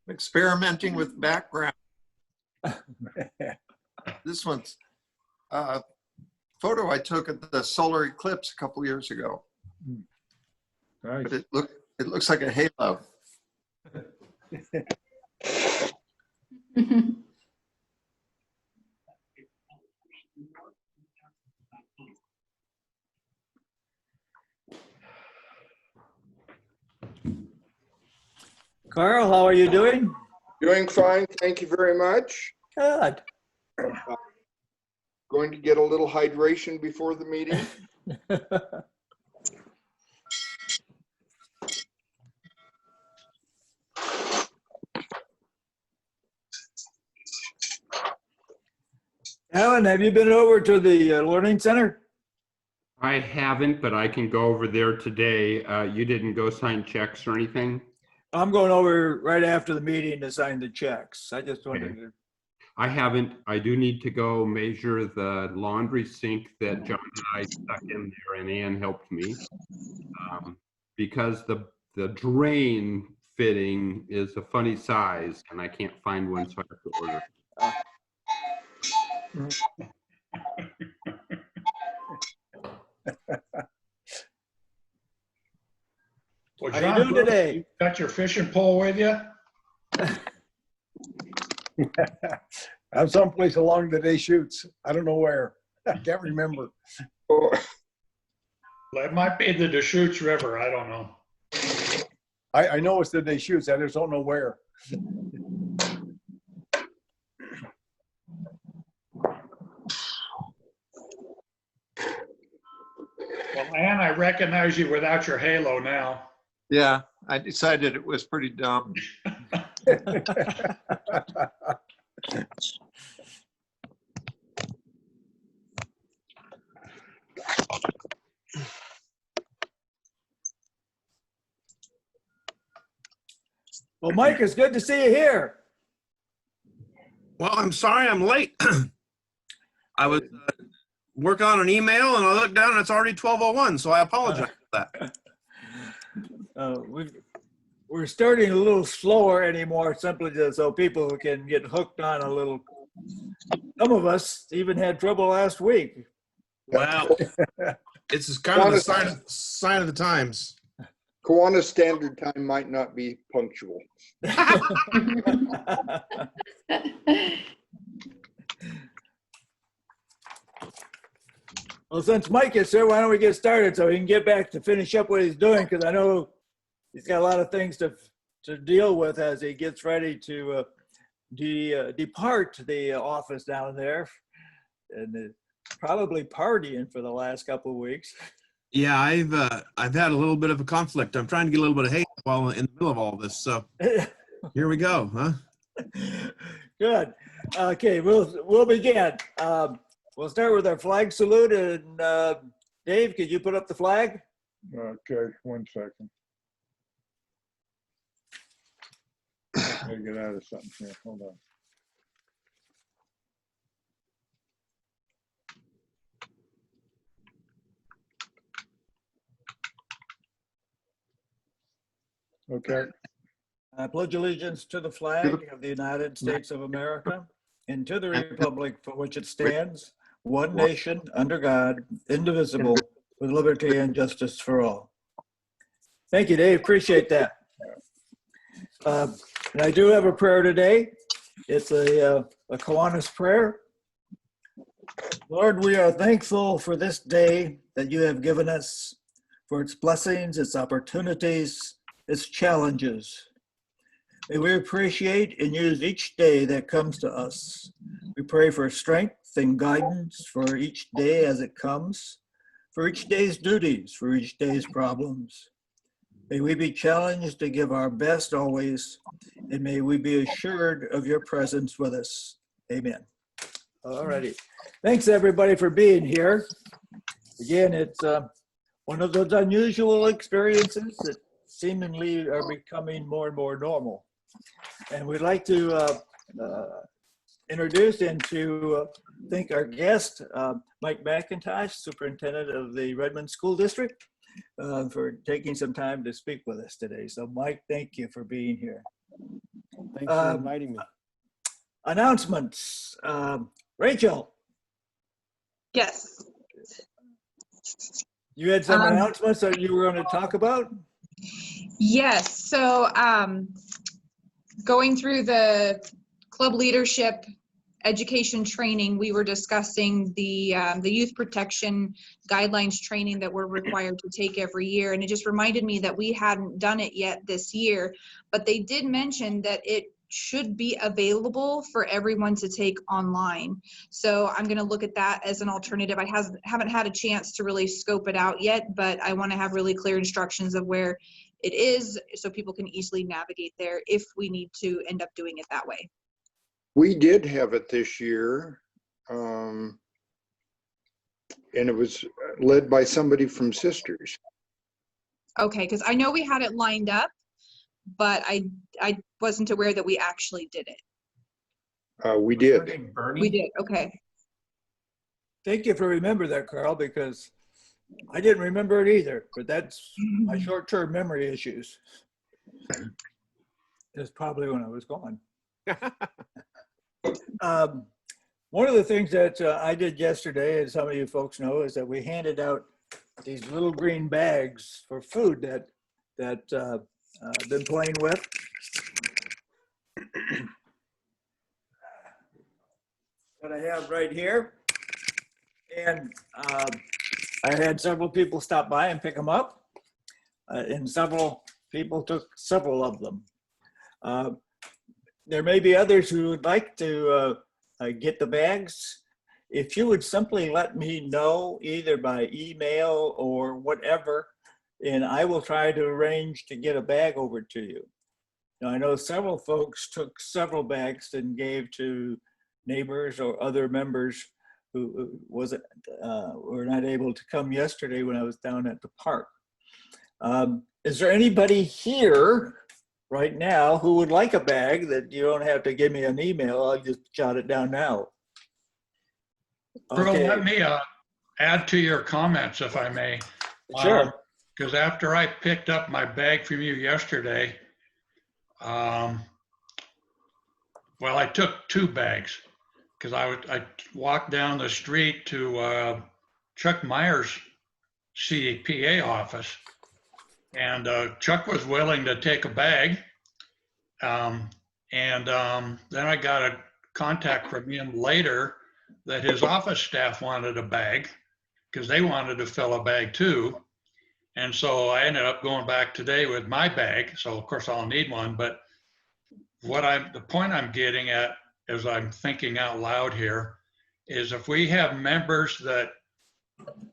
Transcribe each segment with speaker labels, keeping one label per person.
Speaker 1: Experimenting with background. This one's a photo I took at the solar eclipse a couple years ago.
Speaker 2: Nice.
Speaker 1: But it looks like a halo.
Speaker 3: Carl, how are you doing?
Speaker 4: Doing fine, thank you very much.
Speaker 3: Good.
Speaker 4: Going to get a little hydration before the meeting.
Speaker 3: Alan, have you been over to the Learning Center?
Speaker 5: I haven't, but I can go over there today. You didn't go sign checks or anything?
Speaker 3: I'm going over right after the meeting to sign the checks. I just wanted to.
Speaker 5: I haven't. I do need to go measure the laundry sink that John and I stuck in there, and Ann helped me. Because the drain fitting is a funny size, and I can't find one, so I have to order.
Speaker 2: Well,
Speaker 3: How
Speaker 2: John,
Speaker 3: you doing today?
Speaker 2: You got your fishing pole with you?
Speaker 6: I'm someplace along the day shoots. I don't know where. I can't remember.
Speaker 4: Oh,
Speaker 2: Well, it might be the Deschutes River. I don't know.
Speaker 6: I know it's the day shoots. I just don't know where.
Speaker 2: Well, Ann, I recognize you without your halo now.
Speaker 1: Yeah, I decided it was pretty dumb.
Speaker 3: Well, Mike, it's good to see you here.
Speaker 7: Well, I'm sorry I'm late. I was working on an email and I looked down and it's already 12:01, so I apologize for that.
Speaker 3: We're starting a little slower anymore, simply so people can get hooked on a little. Some of us even had trouble last week.
Speaker 7: Well, it's just kind of the sign of the times.
Speaker 4: Kiwanis Standard Time might not be punctual.
Speaker 3: Well, since Mike is here, why don't we get started so he can get back to finish up what he's doing, because I know he's got a lot of things to deal with as he gets ready to depart the office down there, and probably partying for the last couple of weeks.
Speaker 7: Yeah, I've had a little bit of a conflict. I'm trying to get a little bit of hate while in the middle of all this. So here we go, huh?
Speaker 3: Good. Okay, we'll begin. We'll start with our flag salute, and Dave, could you put up the flag?
Speaker 6: Okay, 1 second. I gotta get out of something here. Hold on. Okay.
Speaker 3: I pledge allegiance to the flag of the United States of America and to the republic for which it stands, one nation, under God, indivisible, with liberty and justice for all. Thank you, Dave. Appreciate that. And I do have a prayer today. It's a Kiwanis prayer. Lord, we are thankful for this day that you have given us, for its blessings, its opportunities, its challenges. May we appreciate and use each day that comes to us. We pray for strength and guidance for each day as it comes, for each day's duties, for each day's problems. May we be challenged to give our best always, and may we be assured of your presence with us. Amen. All righty. Thanks, everybody, for being here. Again, it's one of those unusual experiences that seemingly are becoming more and more normal. And we'd like to introduce and to thank our guest, Mike McIntosh, Superintendent of the Redmond School District, for taking some time to speak with us today. So Mike, thank you for being here.
Speaker 6: Thanks for inviting me.
Speaker 3: Announcements. Rachel,
Speaker 8: Yes.
Speaker 3: you had some announcements that you were going to talk about?
Speaker 8: Yes. So going through the club leadership education training, we were discussing the youth protection guidelines training that we're required to take every year. And it just reminded me that we hadn't done it yet this year, but they did mention that it should be available for everyone to take online. So I'm going to look at that as an alternative. I haven't had a chance to really scope it out yet, but I want to have really clear instructions of where it is so people can easily navigate there if we need to end up doing it that way.
Speaker 4: We did have it this year. And it was led by somebody from Sisters.
Speaker 8: Okay, because I know we had it lined up, but I wasn't aware that we actually did it.
Speaker 4: We did.
Speaker 8: We did, okay.
Speaker 3: Thank you for remembering that, Carl, because I didn't remember it either, but that's my short-term memory issues. That's probably when I was gone. One of the things that I did yesterday, as some of you folks know, is that we handed out these little green bags for food that I've been playing with. What I have right here. And I had several people stop by and pick them up, and several people took several of them. There may be others who would like to get the bags. If you would simply let me know either by email or whatever, and I will try to arrange to get a bag over to you. Now, I know several folks took several bags and gave to neighbors or other members who were not able to come yesterday when I was down at the park. Is there anybody here right now who would like a bag that you don't have to give me an email? I'll just jot it down now.
Speaker 2: Earl,
Speaker 3: Okay.
Speaker 2: let me add to your comments, if I may.
Speaker 3: Sure.
Speaker 2: Because after I picked up my bag from you yesterday, well, I took 2 bags because I walked down the street to Chuck Meyer's CPA office, and Chuck was willing to take a bag. Then I got a contact from him later that his office staff wanted a bag because they wanted to fill a bag too. And so I ended up going back today with my bag. So of course I'll need one, but the point I'm getting at, as I'm thinking out loud here, is if we have members that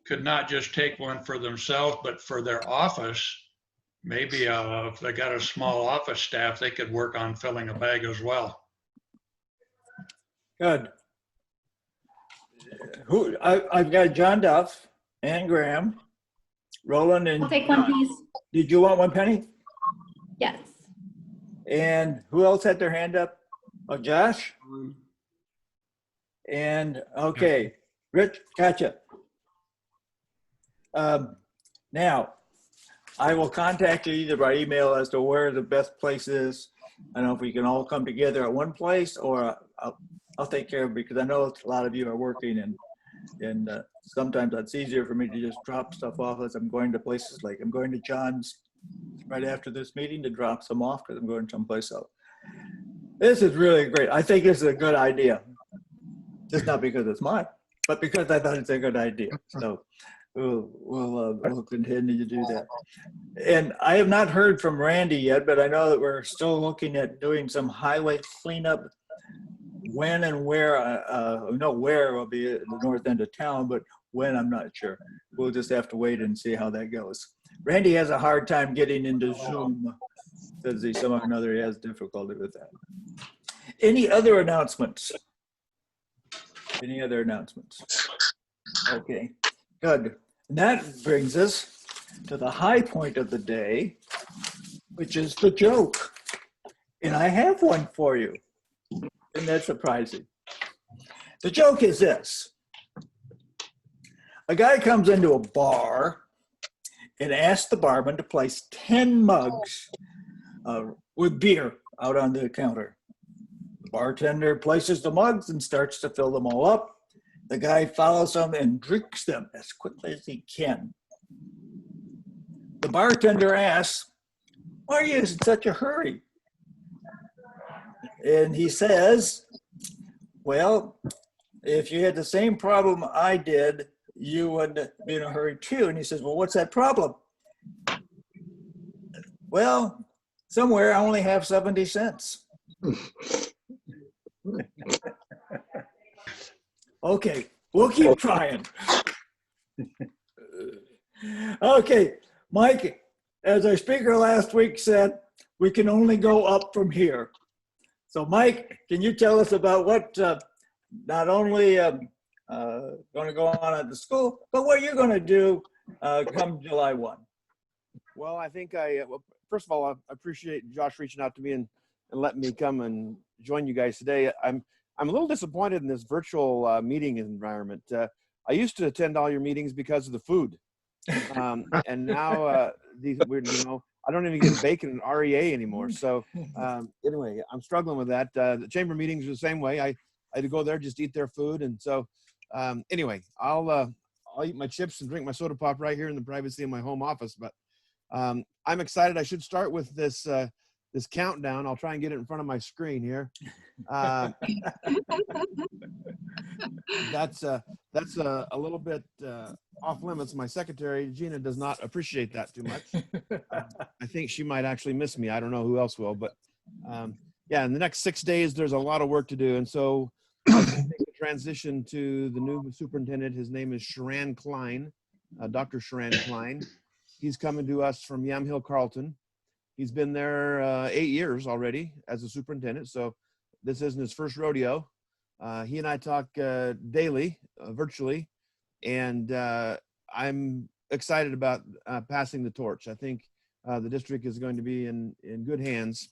Speaker 2: could not just take one for themselves, but for their office, maybe if they got a small office staff, they could work on filling a bag as well.
Speaker 3: Good. I've got John Duff, Ann Graham, Roland, and
Speaker 9: I'll take one, please.
Speaker 3: Did you want one, Penny?
Speaker 9: Yes.
Speaker 3: And who else had their hand up? Oh, Josh? And okay, Rich, gotcha. Now, I will contact you either by email as to where the best place is. I don't know if we can all come together at one place, or I'll take care of it, because I know a lot of you are working, and sometimes it's easier for me to just drop stuff off as I'm going to places. Like I'm going to John's right after this meeting to drop some off because I'm going someplace else. This is really great. I think this is a good idea. Just not because it's mine, but because I thought it's a good idea. So we'll continue to do that. And I have not heard from Randy yet, but I know that we're still looking at doing some highway cleanup. When and where, no, where will be at the north end of town, but when, I'm not sure. We'll just have to wait and see how that goes. Randy has a hard time getting into Zoom because somehow or another he has difficulty with that. Any other announcements? Any other announcements? Okay, good. And that brings us to the high point of the day, which is the joke. And I have one for you. Isn't that surprising? The joke is this. A guy comes into a bar and asks the barman to place 10 mugs with beer out on the counter. The bartender places the mugs and starts to fill them all up. The guy follows them and drinks them as quickly as he can. The bartender asks, "Why are you in such a hurry?" And he says, "Well, if you had the same problem I did, you would be in a hurry too." And he says, "Well, what's that problem?" "Well, somewhere I only have 70 cents. Okay, we'll keep trying. Okay, Mike, as our speaker last week said, we can only go up from here. So Mike, can you tell us about what not only going to go on at the school, but what you're going to do come July 1?
Speaker 7: Well, I think well, first of all, I appreciate Josh reaching out to me and letting me come and join you guys today. I'm a little disappointed in this virtual meeting environment. I used to attend all your meetings because of the food. And now these weird, I don't even get bacon and REA anymore. So anyway, I'm struggling with that. The chamber meetings are the same way. I had to go there, just eat their food. And so anyway, I'll eat my chips and drink my soda pop right here in the privacy of my home office. But I'm excited. I should start with this this countdown. I'll try and get it in front of my screen here. That's a little bit off limits. My secretary, Gina, does not appreciate that too much. I think she might actually miss me. I don't know who else will, but yeah, in the next 6 days, there's a lot of work to do. And so I think the transition to the new superintendent, his name is Sharan Klein, Dr. Sharan Klein. He's coming to us from Yamhill Carlton. He's been there 8 years already as a superintendent, so this isn't his first rodeo. He and I talk daily, virtually, and I'm excited about passing the torch. I think the district is going to be in good hands.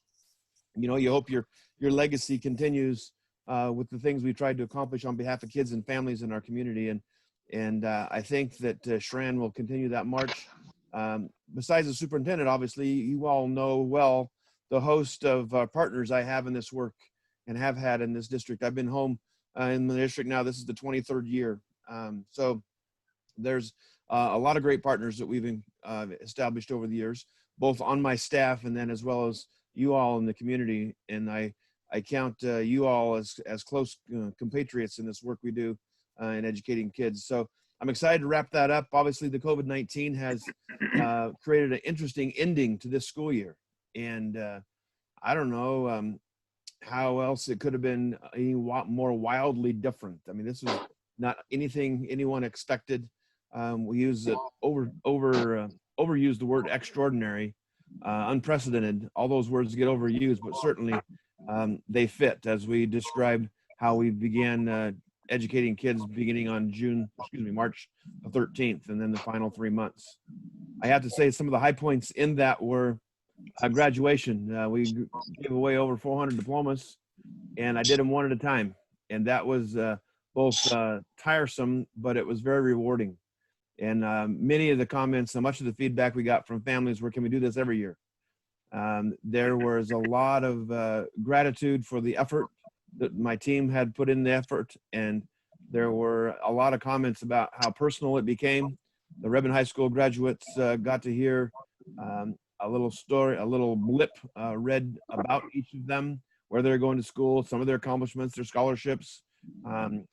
Speaker 7: You hope your legacy continues with the things we tried to accomplish on behalf of kids and families in our community, and I think that Sharan will continue that march. Besides the superintendent, obviously, you all know well the host of partners I have in this work and have had in this district. I've been home in the district now. This is the 23rd year. So there's a lot of great partners that we've established over the years, both on my staff and then as well as you all in the community. And I count you all as close compatriots in this work we do in educating kids. So I'm excited to wrap that up. Obviously, the COVID-19 has created an interesting ending to this school year. And I don't know how else it could have been any more wildly different. I mean, this is not anything anyone expected. We use it overuse the word extraordinary, unprecedented. All those words get overused, but certainly they fit as we described how we began educating kids beginning on March 13th, and then the final 3 months. I have to say some of the high points in that were graduation. We gave away over 400 diplomas, and I did them one at a time. And that was both tiresome, but it was very rewarding. And many of the comments, much of the feedback we got from families were, can we do this every year? There was a lot of gratitude for the effort that my team had put in the effort. And there were a lot of comments about how personal it became. The Redmond High School graduates got to hear a little story, a little blip read about each of them, where they're going to school, some of their accomplishments, their scholarships.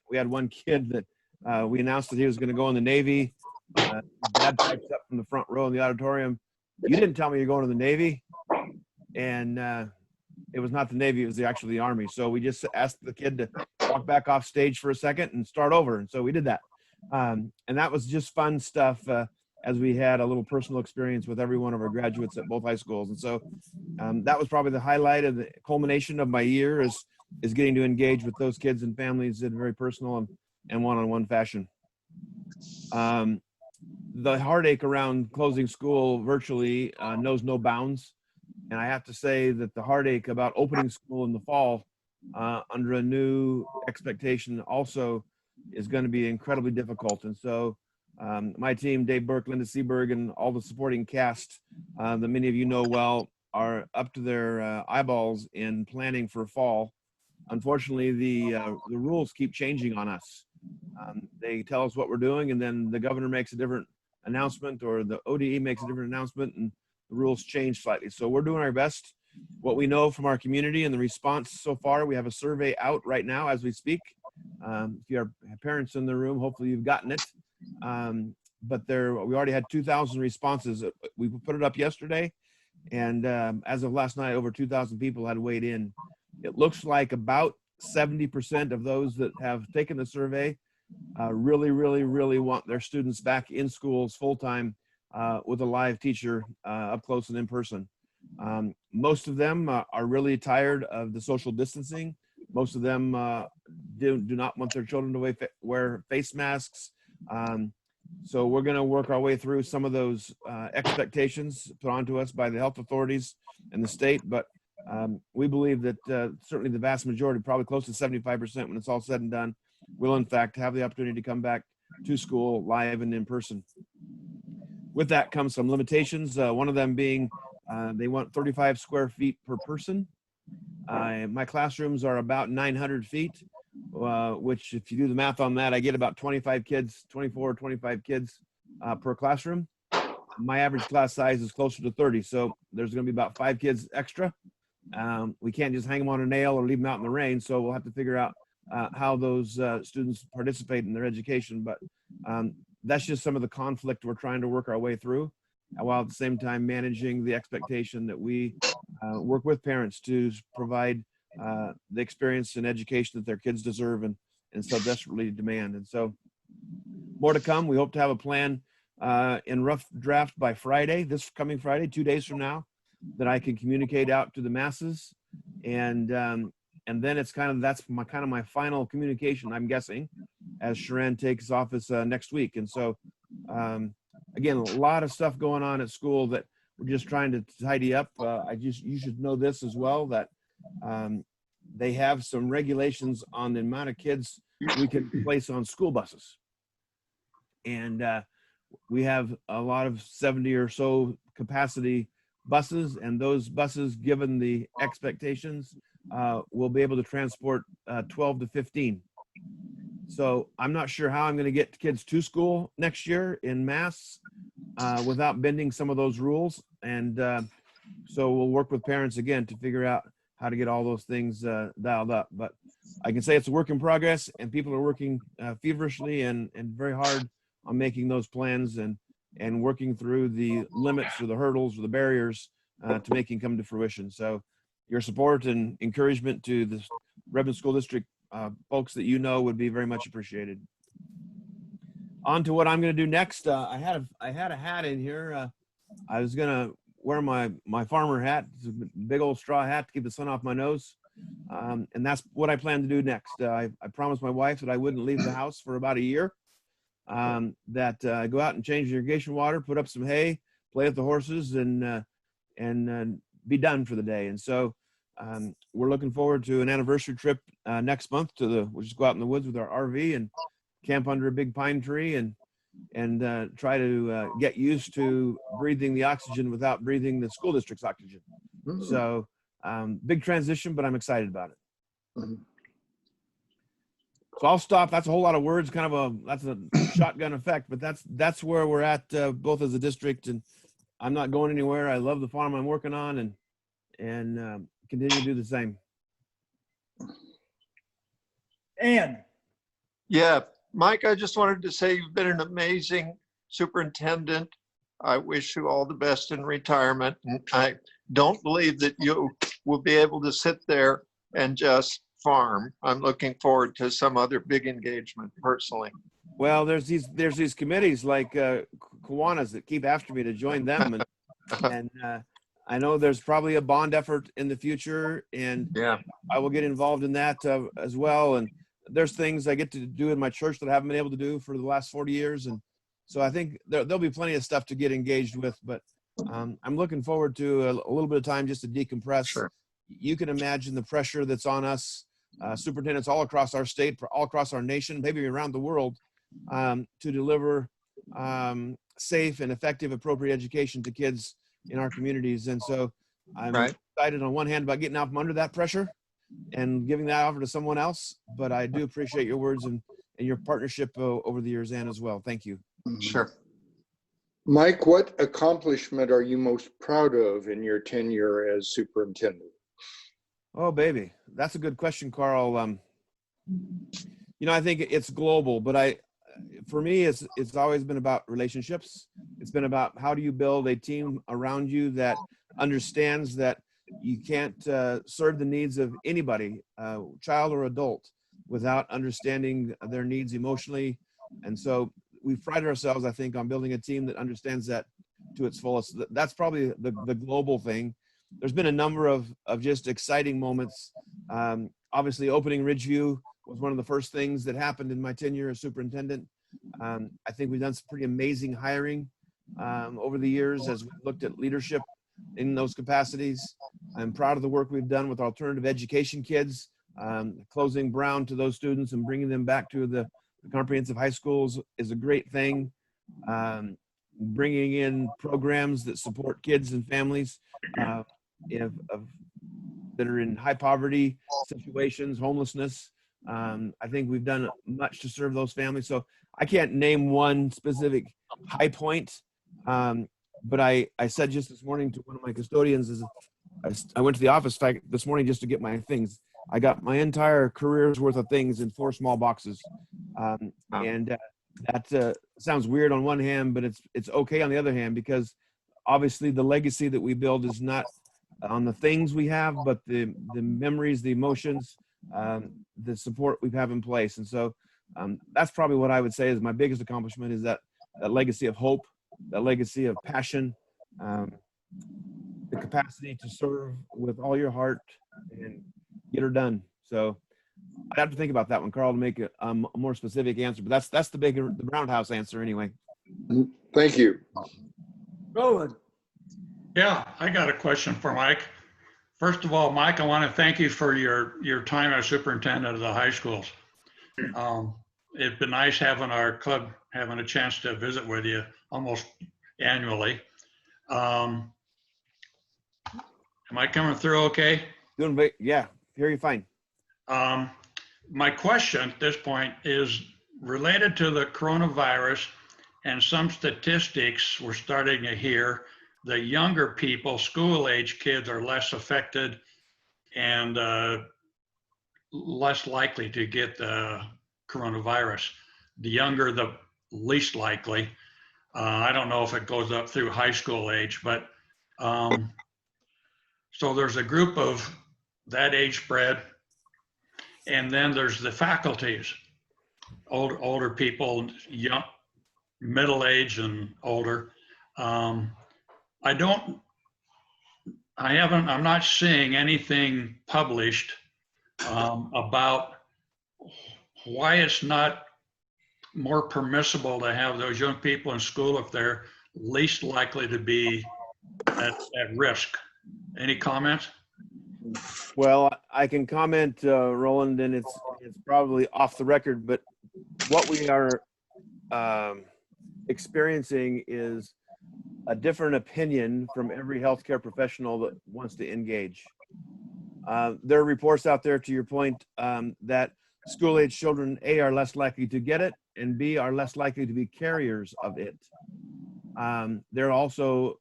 Speaker 7: We had one kid that we announced that he was going to go in the Navy. Dad pipes up from the front row in the auditorium. "You didn't tell me you're going to the Navy." And it was not the Navy, it was actually the Army. So we just asked the kid to walk back off stage for a second and start over. And so we did that. And that was just fun stuff as we had a little personal experience with every one of our graduates at both high schools. And so that was probably the highlight of the culmination of my year is getting to engage with those kids and families in a very personal and one-on-one fashion. The heartache around closing school virtually knows no bounds. And I have to say that the heartache about opening school in the fall under a new expectation also is going to be incredibly difficult. And so my team, Dave Burke, Linda Seberg, and all the supporting cast that many of you know well, are up to their eyeballs in planning for fall. Unfortunately, the rules keep changing on us. They tell us what we're doing, and then the governor makes a different announcement, or the ODE makes a different announcement, and the rules change slightly. So we're doing our best. What we know from our community and the response so far, we have a survey out right now as we speak. If you have parents in the room, hopefully you've gotten it. But we already had 2,000 responses. We put it up yesterday, and as of last night, over 2,000 people had weighed in. It looks like about 70% of those that have taken the survey really, really, really want their students back in schools full-time with a live teacher up close and in person. Most of them are really tired of the social distancing. Most of them do not want their children to wear face masks. So we're going to work our way through some of those expectations put onto us by the health authorities and the state. But we believe that certainly the vast majority, probably close to 75% when it's all said and done, will in fact have the opportunity to come back to school live and in person. With that comes some limitations. One of them being they want 35 square feet per person. My classrooms are about 900 feet, which if you do the math on that, I get about 25 kids, 24 or 25 kids per classroom. My average class size is closer to 30. So there's going to be about 5 kids extra. We can't just hang them on a nail or leave them out in the rain. So we'll have to figure out how those students participate in their education. But that's just some of the conflict we're trying to work our way through, while at the same time managing the expectation that we work with parents to provide the experience and education that their kids deserve and so desperately demand. And so more to come. We hope to have a plan in rough draft by Friday, this coming Friday, 2 days from now, that I can communicate out to the masses. And then it's that's my final communication, I'm guessing, as Sharon takes office next week. And so, again, a lot of stuff going on at school that we're just trying to tidy up. You should know this as well, that they have some regulations on the amount of kids we can place on school buses. And we have a lot of 70 or so capacity buses, and those buses, given the expectations, will be able to transport 12 to 15. So I'm not sure how I'm going to get kids to school next year in mass without bending some of those rules. And so we'll work with parents again to figure out how to get all those things dialed up. But I can say it's a work in progress, and people are working feverishly and very hard on making those plans and working through the limits or the hurdles or the barriers to making come to fruition. So your support and encouragement to the Redmond School District folks that you know would be very much appreciated. On to what I'm going to do next. I had a hat in here. I was going to wear my farmer hat. It's a big old straw hat to keep the sun off my nose. And that's what I plan to do next. I promised my wife that I wouldn't leave the house for about a year. That go out and change the irrigation water, put up some hay, play with the horses, and be done for the day. And so we're looking forward to an anniversary trip next month we'll just go out in the woods with our RV and camp under a big pine tree and try to get used to breathing the oxygen without breathing the school district's oxygen. So big transition, but I'm excited about it. So I'll stop. That's a whole lot of words, that's a shotgun effect, but that's where we're at both as a district, and I'm not going anywhere. I love the farm I'm working on and continue to do the same.
Speaker 3: And
Speaker 1: Yeah, Mike, I just wanted to say you've been an amazing superintendent. I wish you all the best in retirement. And I don't believe that you will be able to sit there and just farm. I'm looking forward to some other big engagement personally.
Speaker 7: Well, there's these committees like Kiwanis that keep after me to join them, and I know there's probably a bond effort in the future, and
Speaker 1: Yeah.
Speaker 7: I will get involved in that as well. And there's things I get to do in my church that I haven't been able to do for the last 40 years, and so I think there'll be plenty of stuff to get engaged with. But I'm looking forward to a little bit of time just to decompress.
Speaker 1: Sure.
Speaker 7: You can imagine the pressure that's on us, superintendents all across our state, all across our nation, maybe around the world, to deliver safe and effective, appropriate education to kids in our communities. And so I'm
Speaker 1: Right.
Speaker 7: excited on one hand about getting out from under that pressure and giving that offer to someone else. But I do appreciate your words and your partnership over the years, Ann, as well. Thank you.
Speaker 1: Sure.
Speaker 4: Mike, what accomplishment are you most proud of in your tenure as superintendent?
Speaker 7: Oh, baby. That's a good question, Carl. I think it's global, but for me, it's always been about relationships. It's been about how do you build a team around you that understands that you can't serve the needs of anybody, child or adult, without understanding their needs emotionally. And so we've prided ourselves, I think, on building a team that understands that to its fullest. That's probably the global thing. There's been a number of just exciting moments. Obviously, opening Ridgeview was one of the first things that happened in my tenure as superintendent. I think we've done some pretty amazing hiring over the years as we've looked at leadership in those capacities. I'm proud of the work we've done with alternative education kids, closing Brown to those students and bringing them back to the comprehensive high schools is a great thing. Bringing in programs that support kids and families that are in high poverty situations, homelessness. I think we've done much to serve those families. So I can't name one specific high point, but I said just this morning to one of my custodians, I went to the office this morning just to get my things. I got my entire career's worth of things in 4 small boxes. And that sounds weird on one hand, but it's okay on the other hand, because obviously the legacy that we build is not on the things we have, but the memories, the emotions, the support we have in place. And so that's probably what I would say is my biggest accomplishment, is that legacy of hope, that legacy of passion, the capacity to serve with all your heart and get her done. So I'd have to think about that one, Carl, to make a more specific answer, but that's the roundhouse answer anyway.
Speaker 4: Thank you.
Speaker 3: Roland.
Speaker 2: Yeah, I got a question for Mike. First of all, Mike, I want to thank you for your time as superintendent of the high schools. It's been nice having our club, having a chance to visit with you almost annually. Am I coming through okay?
Speaker 7: Doing great. Yeah, hear you fine.
Speaker 2: My question at this point is related to the coronavirus and some statistics we're starting to hear. The younger people, school-age kids, are less affected and less likely to get the coronavirus. The younger, the least likely. I don't know if it goes up through high school age, but so there's a group of that age spread. And then there's the faculties, older people, young, middle age and older. I'm not seeing anything published about why it's not more permissible to have those young people in school if they're least likely to be at risk. Any comments?
Speaker 7: Well, I can comment, Roland, and it's probably off the record, but what we are experiencing is a different opinion from every healthcare professional that wants to engage. There are reports out there, to your point, that school-age children, A, are less likely to get it, and B, are less likely to be carriers of it. There are also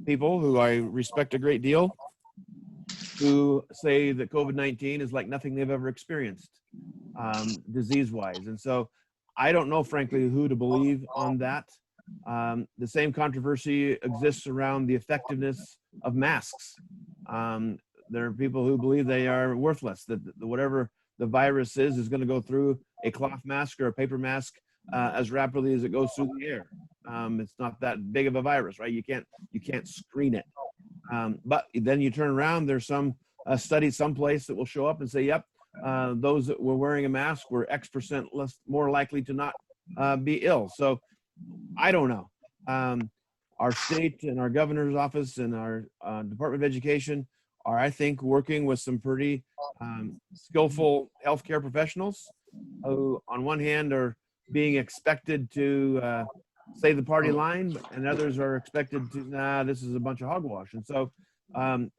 Speaker 7: people who I respect a great deal who say that COVID-19 is like nothing they've ever experienced, disease-wise. And so I don't know, frankly, who to believe on that. The same controversy exists around the effectiveness of masks. There are people who believe they are worthless, that whatever the virus is going to go through a cloth mask or a paper mask as rapidly as it goes through the air. It's not that big of a virus, right? You can't screen it. But then you turn around, there's some study someplace that will show up and say, yep, those that were wearing a mask were X% more likely to not be ill. So I don't know. Our state and our governor's office and our Department of Education are, I think, working with some pretty skillful healthcare professionals who, on one hand, are being expected to say the party line, and others are expected to, this is a bunch of hogwash. And so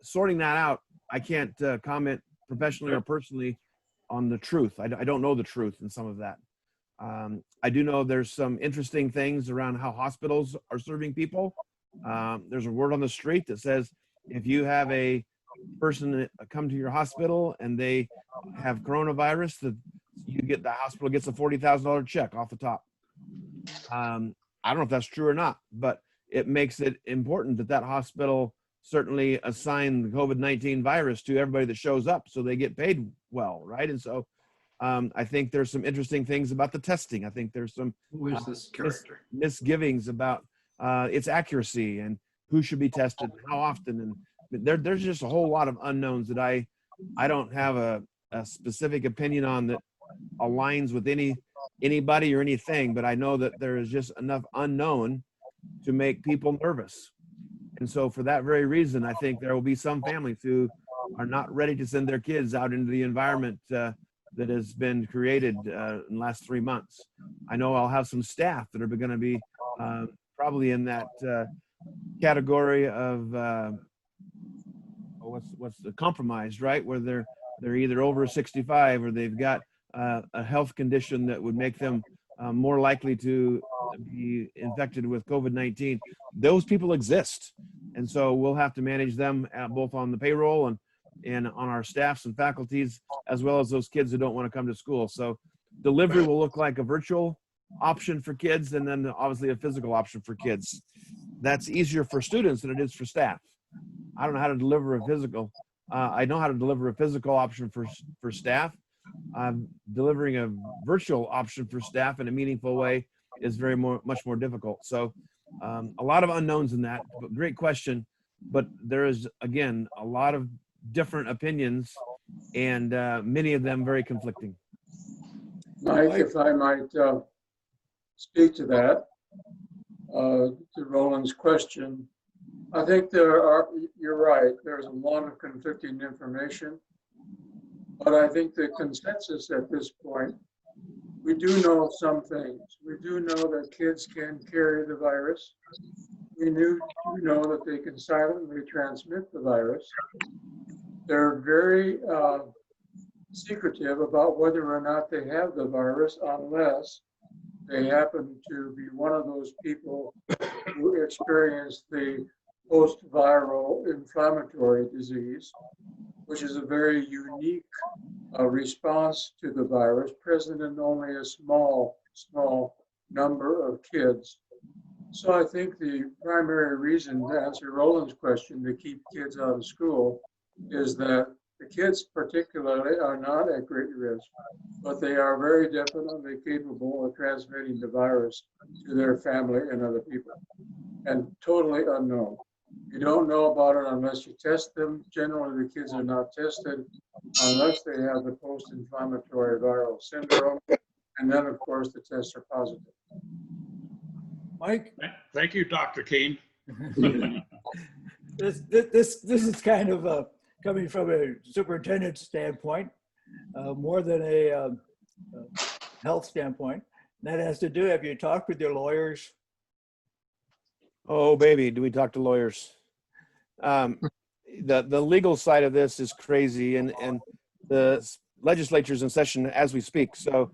Speaker 7: sorting that out, I can't comment professionally or personally on the truth. I don't know the truth in some of that. I do know there's some interesting things around how hospitals are serving people. There's a word on the street that says if you have a person come to your hospital and they have coronavirus, the hospital gets a $40,000 check off the top. I don't know if that's true or not, but it makes it important that that hospital certainly assign the COVID-19 virus to everybody that shows up so they get paid well, right? And so I think there's some interesting things about the testing. I think there's some misgivings about its accuracy and who should be tested, how often, and there's just a whole lot of unknowns that I don't have a specific opinion on that aligns with anybody or anything, but I know that there is just enough unknown to make people nervous. And so for that very reason, I think there will be some families who are not ready to send their kids out into the environment that has been created in the last 3 months. I know I'll have some staff that are going to be probably in that category of what's the compromised, right? Where they're either over 65 or they've got a health condition that would make them more likely to be infected with COVID-19. Those people exist. And so we'll have to manage them both on the payroll and on our staffs and faculties, as well as those kids who don't want to come to school. So delivery will look like a virtual option for kids and then obviously a physical option for kids. That's easier for students than it is for staff. I don't know how to deliver a physical. I know how to deliver a physical option for staff. Delivering a virtual option for staff in a meaningful way is much more difficult. So a lot of unknowns in that, but great question. But there is, again, a lot of different opinions and many of them very conflicting.
Speaker 9: Mike, if I might speak to that, to Roland's question, I think you're right, there's a lot of conflicting information, but I think the consensus at this point, we do know some things. We do know that kids can carry the virus. We know that they can silently transmit the virus. They're very secretive about whether or not they have the virus unless they happen to be one of those people who experienced the post-viral inflammatory disease, which is a very unique response to the virus, present in only a small number of kids. So I think the primary reason, to answer Roland's question, to keep kids out of school is that the kids particularly are not at great risk, but they are very definitely capable of transmitting the virus to their family and other people, and totally unknown. You don't know about it unless you test them. Generally, the kids are not tested unless they have the post-inflammatory viral syndrome, and then, of course, the tests are positive.
Speaker 3: Mike?
Speaker 2: Thank you, Dr. Keen.
Speaker 3: This is kind of coming from a superintendent standpoint, more than a health standpoint. That has to do, have you talked with your lawyers?
Speaker 7: Oh, baby, do we talk to lawyers? The legal side of this is crazy, and the legislature's in session as we speak. So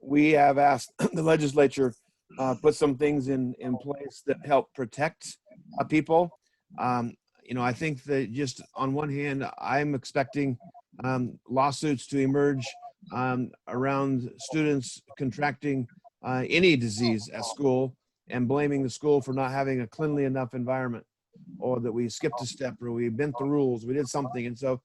Speaker 7: we have asked the legislature put some things in place that help protect people. I think that just on one hand, I'm expecting lawsuits to emerge around students contracting any disease at school and blaming the school for not having a cleanly enough environment, or that we skipped a step, or we bent the rules, we did something. And so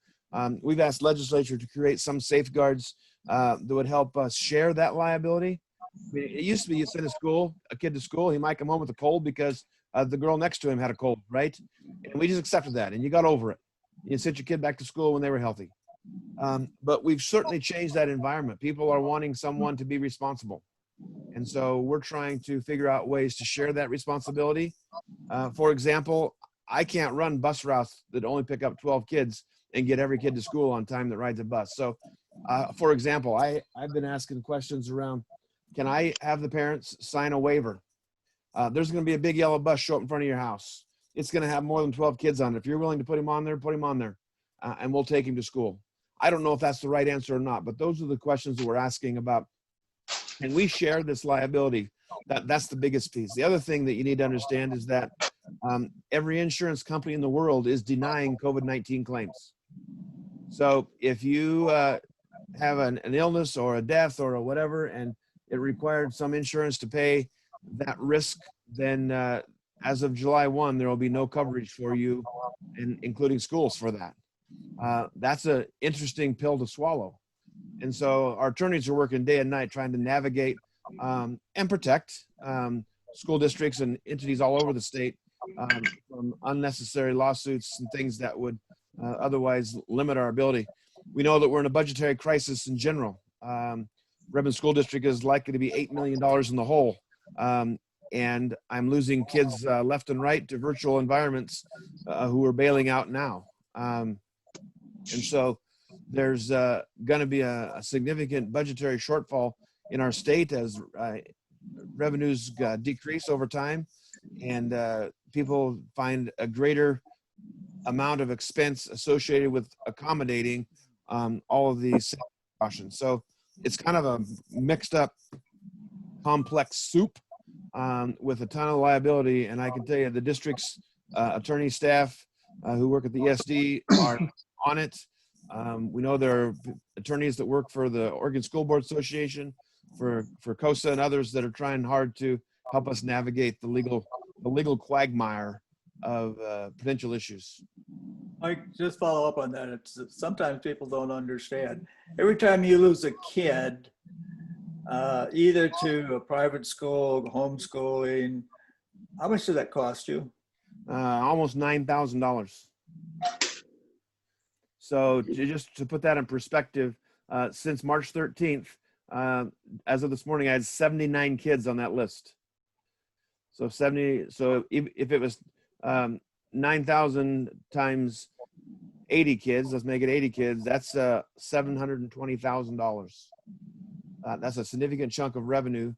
Speaker 7: we've asked legislature to create some safeguards that would help us share that liability. I mean, it used to be you send a kid to school, he might come home with a cold because the girl next to him had a cold, right? And we just accepted that, and you got over it. You sent your kid back to school when they were healthy. But we've certainly changed that environment. People are wanting someone to be responsible. And so we're trying to figure out ways to share that responsibility. For example, I can't run bus routes that only pick up 12 kids and get every kid to school on time that rides a bus. So, for example, I've been asking questions around, can I have the parents sign a waiver? There's going to be a big yellow bus show up in front of your house. it's going to have more than 12 kids on it. If you're willing to put him on there, put him on there, and we'll take him to school. I don't know if that's the right answer or not, but those are the questions that we're asking about. And we share this liability. That's the biggest piece. The other thing that you need to understand is that every insurance company in the world is denying COVID-19 claims. So if you have an illness or a death or a whatever, and it required some insurance to pay that risk, then as of July 1, there will be no coverage for you, including schools, for that. That's an interesting pill to swallow. And so our attorneys are working day and night trying to navigate and protect school districts and entities all over the state from unnecessary lawsuits and things that would otherwise limit our ability. We know that we're in a budgetary crisis in general. Redmond School District is likely to be $8 million in the hole. And I'm losing kids left and right to virtual environments who are bailing out now. And so there's going to be a significant budgetary shortfall in our state as revenues decrease over time, and people find a greater amount of expense associated with accommodating all of these precautions. So it's kind of a mixed up, complex soup with a ton of liability. And I can tell you the district's attorney staff who work at the ESD are on it. We know there are attorneys that work for the Oregon School Board Association, for COSA and others that are trying hard to help us navigate the legal quagmire of potential issues.
Speaker 3: Mike, just follow up on that. It's sometimes people don't understand. Every time you lose a kid, either to a private school, homeschooling, how much does that cost you?
Speaker 7: Almost $9,000. So just to put that in perspective, since March 13th, as of this morning, I had 79 kids on that list. So 70. So if it was 9,000 times 80 kids, let's make it 80 kids. That's $720,000. That's a significant chunk of revenue.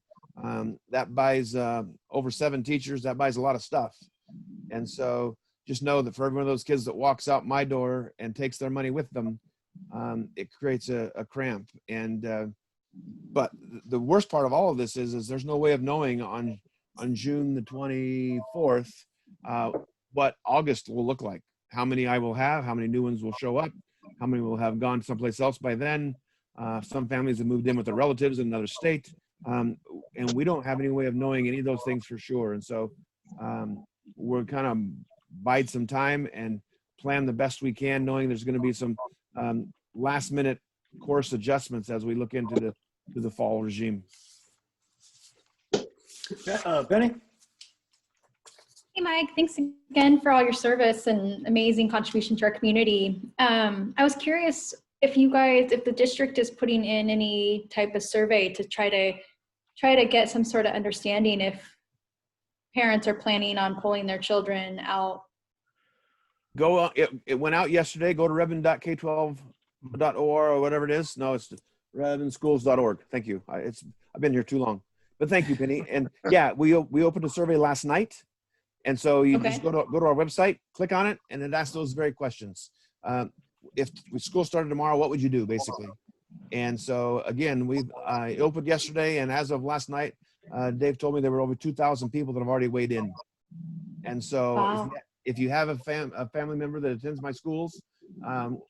Speaker 7: That buys over 7 teachers. That buys a lot of stuff. And so just know that for every one of those kids that walks out my door and takes their money with them, it creates a cramp. And but the worst part of all of this is there's no way of knowing on June the 24th what August will look like. How many I will have, how many new ones will show up, how many will have gone someplace else by then. Some families have moved in with their relatives in another state, and we don't have any way of knowing any of those things for sure. And so we're kind of bide some time and plan the best we can, knowing there's going to be some last minute course adjustments as we look into the fall regime.
Speaker 3: Penny?
Speaker 10: Hey, Mike, thanks again for all your service and amazing contribution to our community. I was curious if the district is putting in any type of survey to try to get some sort of understanding if parents are planning on pulling their children out.
Speaker 7: It went out yesterday. Go to redmond.k12.or or whatever it is. No, it's redmondschools.org. Thank you. I've been here too long, but thank you, Penny. And yeah, we opened a survey last night. And so you just go to our website, click on it, and it asks those very questions. If school started tomorrow, what would you do, basically? And so again, we opened yesterday, and as of last night, Dave told me there were over 2,000 people that have already weighed in. And so
Speaker 10: wow.
Speaker 7: if you have a family member that attends my schools,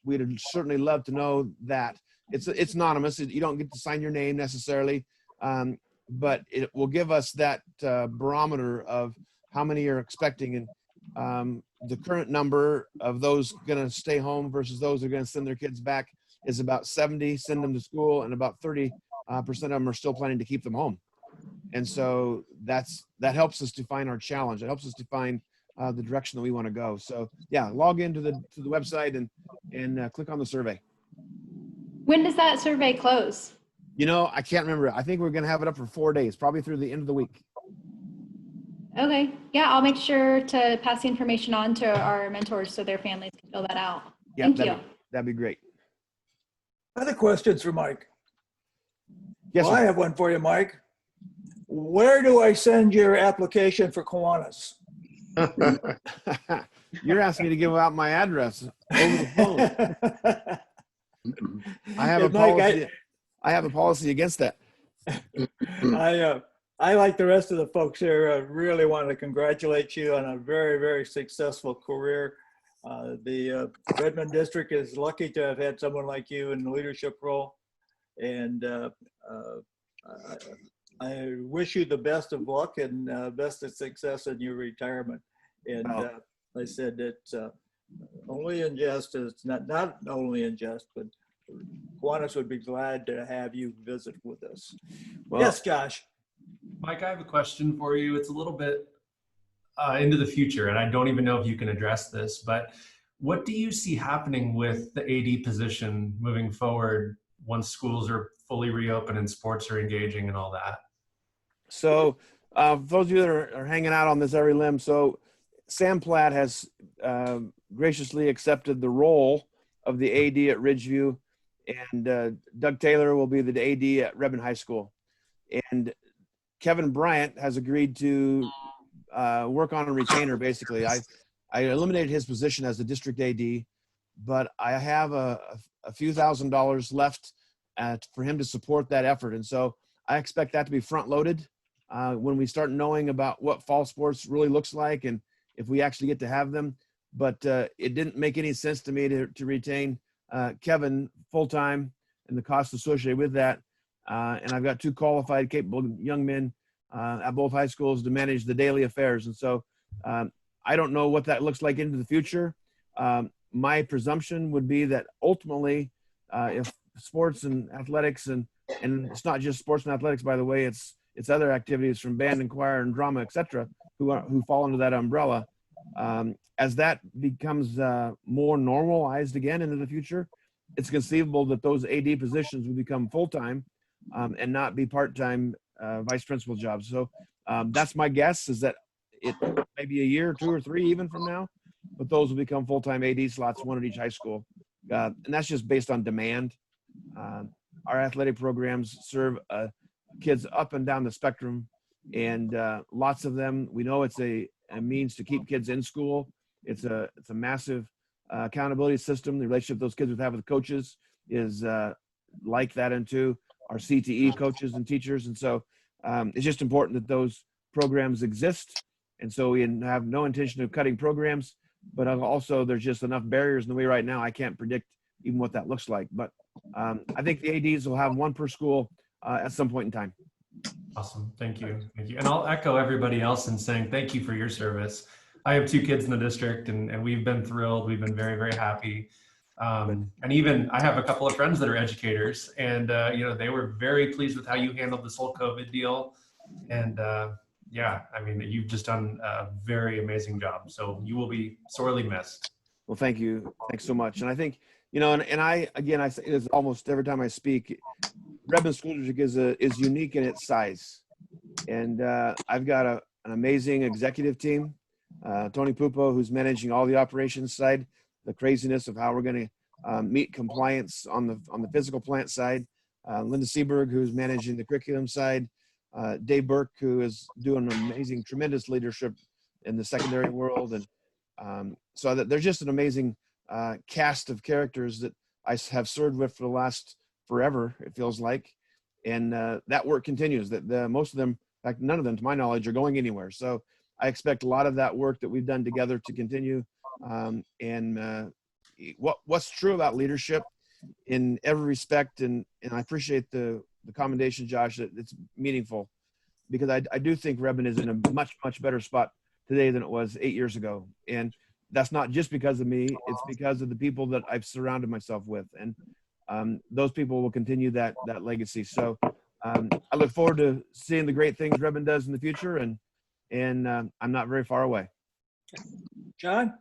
Speaker 7: we'd certainly love to know that. It's anonymous. You don't get to sign your name necessarily, but it will give us that barometer of how many you're expecting. And the current number of those going to stay home versus those who are going to send their kids back is about 70 send them to school, and about 30% of them are still planning to keep them home. And so that helps us define our challenge. It helps us define the direction that we want to go. So yeah, log into the website and click on the survey.
Speaker 10: When does that survey close?
Speaker 7: I can't remember. I think we're going to have it up for 4 days, probably through the end of the week.
Speaker 10: Okay. Yeah, I'll make sure to pass the information on to our mentors so their families can fill that out.
Speaker 7: Yeah,
Speaker 10: Thank you.
Speaker 7: That'd be great.
Speaker 3: Other questions for Mike?
Speaker 7: Yes,
Speaker 3: Well, I have one for you, Mike. Where do I send your application for Kiwanis?
Speaker 7: You're asking me to give out my address over the phone. I have a
Speaker 3: And Mike,
Speaker 7: policy. I have a policy against that.
Speaker 3: I like the rest of the folks here, really want to congratulate you on a very, very successful career. The Redmond district is lucky to have had someone like you in the leadership role. And I wish you the best of luck and best of success in your retirement. And I said it's only in jest, it's not only in jest, but Kiwanis would be glad to have you visit with us.
Speaker 7: Well,
Speaker 3: Yes, Josh.
Speaker 11: Mike, I have a question for you. It's a little bit into the future, and I don't even know if you can address this, but what do you see happening with the AD position moving forward once schools are fully reopened and sports are engaging and all that?
Speaker 7: So for those of you that are hanging out on this every limb, so Sam Platt has graciously accepted the role of the AD at Ridgeview, and Doug Taylor will be the AD at Redmond High School. And Kevin Bryant has agreed to work on a retainer, basically. I eliminated his position as the district AD, but I have a few $1,000s left for him to support that effort. And so I expect that to be front loaded when we start knowing about what fall sports really looks like and if we actually get to have them. But it didn't make any sense to me to retain Kevin full-time and the cost associated with that. And I've got two qualified, capable young men at both high schools to manage the daily affairs. And so I don't know what that looks like into the future. My presumption would be that ultimately, if sports and athletics, and it's not just sports and athletics, by the way, it's other activities from band and choir and drama, et cetera, who fall under that umbrella. As that becomes more normalized again into the future, it's conceivable that those AD positions will become full-time and not be part-time vice principal jobs. So that's my guess, is that it may be a year, 2 or 3 even from now, but those will become full-time AD slots, one at each high school. And that's just based on demand. Our athletic programs serve kids up and down the spectrum, and lots of them, we know it's a means to keep kids in school. It's a massive accountability system. The relationship those kids would have with coaches is like that, and too our CTE coaches and teachers. And so it's just important that those programs exist. And so we have no intention of cutting programs, but also there's just enough barriers in the way right now. I can't predict even what that looks like, but I think the ADs will have one per school at some point in time.
Speaker 11: Awesome. Thank you. Thank you. And I'll echo everybody else in saying thank you for your service. I have 2 kids in the district, and we've been thrilled. We've been very, very happy. And even I have a couple of friends that are educators, and they were very pleased with how you handled this whole COVID deal. And yeah, I mean, you've just done a very amazing job. So you will be sorely missed.
Speaker 7: Well, thank you. Thanks so much. And I think, and I say this almost every time I speak, Redmond School District is unique in its size. And I've got an amazing executive team. Tony Pupo, who's managing all the operations side, the craziness of how we're going to meet compliance on the physical plant side. Linda Seberg, who's managing the curriculum side. Dave Burke, who is doing amazing, tremendous leadership in the secondary world. And so there's just an amazing cast of characters that I have served with for the last forever, it feels like. And that work continues. That most of them, in fact, none of them, to my knowledge, are going anywhere. So I expect a lot of that work that we've done together to continue. What's true about leadership in every respect, and I appreciate the commendation, Josh, that it's meaningful, because I do think Redmond is in a much, much better spot today than it was 8 years ago. And that's not just because of me, it's because of the people that I've surrounded myself with. And those people will continue that legacy. So I look forward to seeing the great things Redmond does in the future, and I'm not very far away.
Speaker 3: John?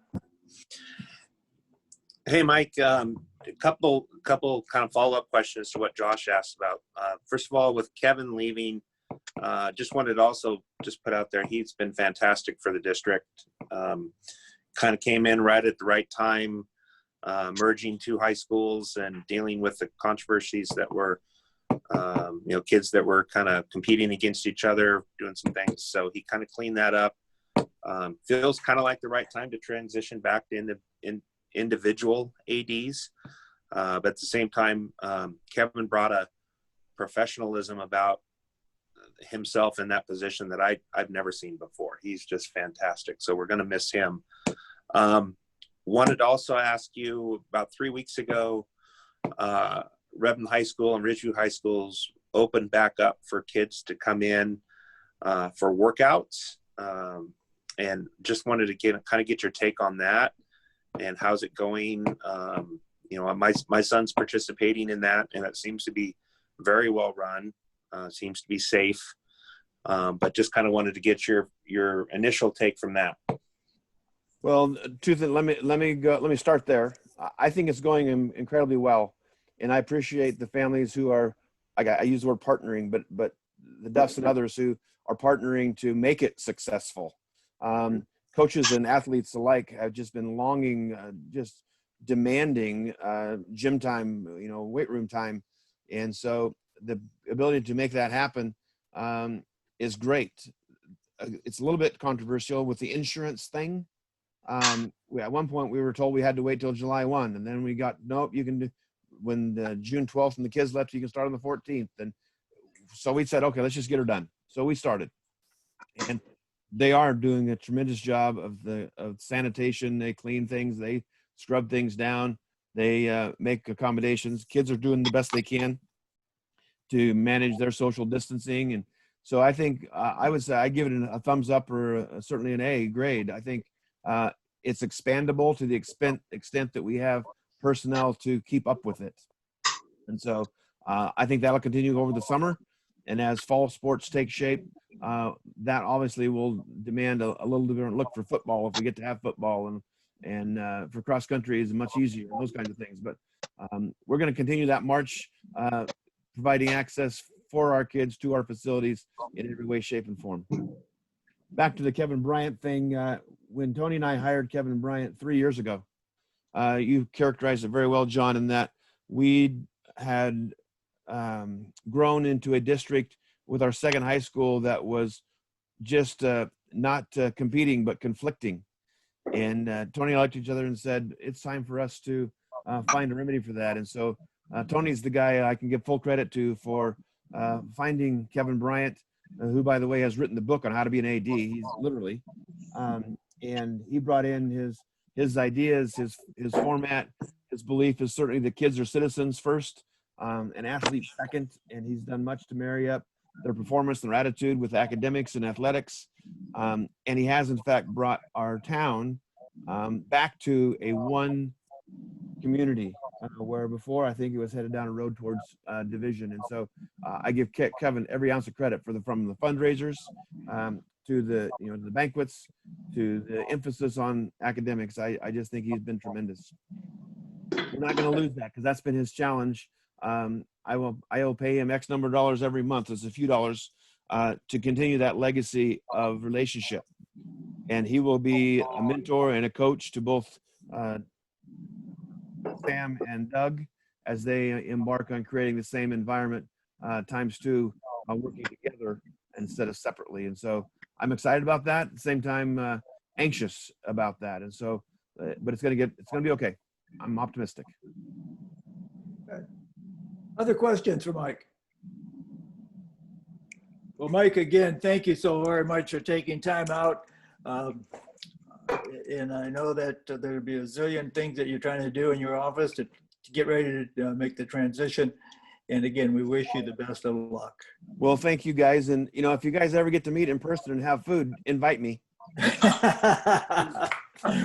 Speaker 12: Hey, Mike, a couple kind of follow-up questions to what Josh asked about. First of all, with Kevin leaving, just wanted to also just put out there, he's been fantastic for the district. Kind of came in right at the right time, merging 2 high schools and dealing with the controversies that were, kids that were kind of competing against each other, doing some things. So he kind of cleaned that up. Feels kind of like the right time to transition back to individual ADs. But at the same time, Kevin brought a professionalism about himself in that position that I've never seen before. He's just fantastic. So we're going to miss him. Wanted to also ask you, about 3 weeks ago, Redmond High School and Ridgeview High Schools opened back up for kids to come in for workouts. And just wanted to get your take on that and how's it going. You know, my son's participating in that, and it seems to be very well run. Seems to be safe. But just kind of wanted to get your initial take from that.
Speaker 7: Well, two things. Let me start there. I think it's going incredibly well, and I appreciate the families who are. I use the word partnering, but the Duffs and others who are partnering to make it successful. Coaches and athletes alike have just been longing, just demanding gym time, weight room time, and so the ability to make that happen is great. It's a little bit controversial with the insurance thing. At one point we were told we had to wait till July 1, and then we got, nope, you can do, when June 12th and the kids left, you can start on the 14th. And so we said, okay, let's just get her done. So we started, and they are doing a tremendous job of sanitation. They clean things, they scrub things down, they make accommodations. Kids are doing the best they can to manage their social distancing. And so I think I would say I give it a thumbs up, or certainly an A grade. I think it's expandable to the extent that we have personnel to keep up with it. And so I think that'll continue over the summer. And as fall sports take shape, that obviously will demand a little different look for football if we get to have football, and for cross country is much easier, those kinds of things. But we're going to continue that march, providing access for our kids to our facilities in every way, shape, and form. Back to the Kevin Bryant thing. When Tony and I hired Kevin Bryant 3 years ago, you characterized it very well, John, in that we had grown into a district with our second high school that was just not competing, but conflicting. And Tony and I looked at each other and said, it's time for us to find a remedy for that. And so Tony's the guy I can give full credit to for finding Kevin Bryant, who, by the way, has written the book on how to be an AD. He's literally, and he brought in his ideas, his format. His belief is certainly the kids are citizens first, and athletes second. And he's done much to marry up their performance, their attitude with academics and athletics. And he has, in fact, brought our town back to a one community, where before I think it was headed down a road towards division. And so I give Kevin every ounce of credit from the fundraisers to the the banquets to the emphasis on academics. I just think he's been tremendous. We're not going to lose that because that's been his challenge. I will pay him X number of dollars every month. It's a few dollars to continue that legacy of relationship, and he will be a mentor and a coach to both Sam and Doug as they embark on creating the same environment times two, working together instead of separately. And so I'm excited about that. At the same time, anxious about that. And so, but it's going to be okay. I'm optimistic.
Speaker 3: Other questions for Mike? Well, Mike, again, thank you so very much for taking time out. And I know that there'll be a zillion things that you're trying to do in your office to get ready to make the transition. And again, we wish you the best of luck.
Speaker 7: Well, thank you guys. And, if you guys ever get to meet in person and have food, invite me.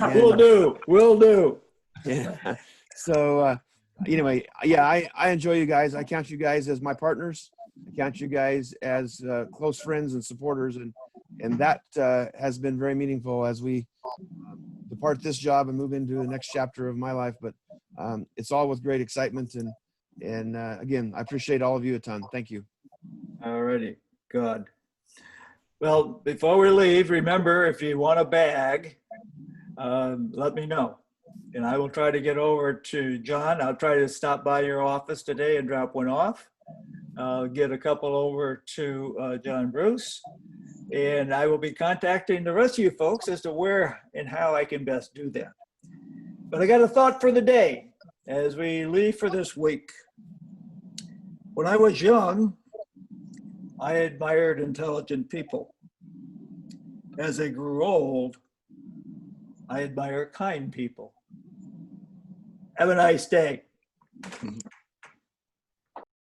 Speaker 3: Will do.
Speaker 7: Yeah. So anyway, yeah, I enjoy you guys. I count you guys as my partners. I count you guys as close friends and supporters. And that has been very meaningful as we depart this job and move into the next chapter of my life. But it's all with great excitement. And again, I appreciate all of you a ton. Thank you.
Speaker 3: All righty. Good. Well, before we leave, remember, if you want a bag, let me know. And I will try to get over to John. I'll try to stop by your office today and drop one off. Get a couple over to John Bruce. And I will be contacting the rest of you folks as to where and how I can best do that. But I got a thought for the day as we leave for this week. When I was young, I admired intelligent people. As I grew old, I admire kind people. Have a nice day.